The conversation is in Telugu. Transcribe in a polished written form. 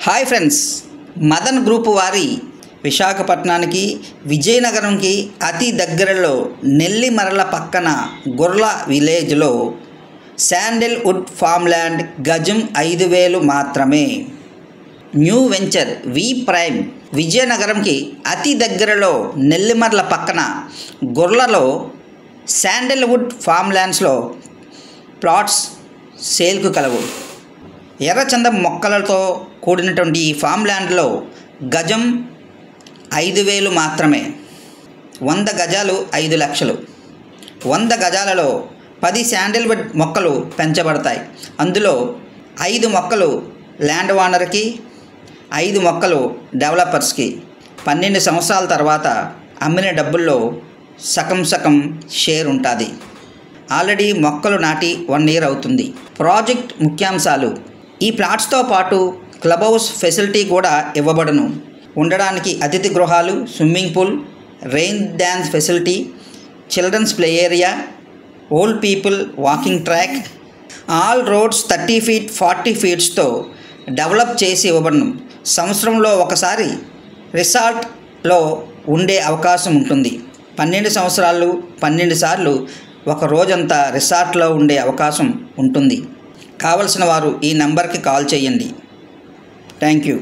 హాయ్ ఫ్రెండ్స్, మదన్ గ్రూప్ వారి విశాఖపట్నానికి విజయనగరంకి అతి దగ్గరలో నెల్లిమర్ల పక్కన గుర్ల విలేజ్లో శాండిల్వుడ్ ఫార్మ్ల్యాండ్ గజం 5,000 మాత్రమే. న్యూ వెంచర్ వి ప్రైమ్ విజయనగరంకి అతి దగ్గరలో నెల్లిమర్ల పక్కన గుర్లలో శాండిల్వుడ్ ఫార్మ్ల్యాండ్స్లో ప్లాట్స్ సేల్కు కలవు. ఎర్రచందం మొక్కలతో కూడినటువంటి ఈ ఫామ్ ల్యాండ్లో గజం 5,000 మాత్రమే. 100 గజాలు 5 లక్షలు. 100 గజాలలో 10 శాండిల్వుడ్ మొక్కలు పెంచబడతాయి. అందులో 5 మొక్కలు ల్యాండ్ ఓనర్కి, 5 మొక్కలు డెవలపర్స్కి. 12 సంవత్సరాల తర్వాత అమ్మిన డబ్బుల్లో సగం షేర్ ఉంటుంది. ఆల్రెడీ మొక్కలు నాటి 1 ఇయర్ అవుతుంది. ప్రాజెక్ట్ ముఖ్యాంశాలు: ఈ ప్లాట్స్తో పాటు క్లబ్ హౌస్ ఫెసిలిటీ కూడా ఇవ్వబడును. ఉండడానికి అతిథి గృహాలు, swimming pool, rain dance facility, children's play area, old people walking track, all roads 30 feet 40 feetsతో డెవలప్ చేసి ఇవ్వబడును. సంవత్సరంలో ఒకసారి రిసార్ట్లో ఉండే అవకాశం ఉంటుంది. 12 సంవత్సరాలు 12 సార్లు ఒక రోజంతా రిసార్ట్లో ఉండే అవకాశం ఉంటుంది. కావలసిన వారు ఈ నంబర్కి కాల్ చేయండి. Thank you.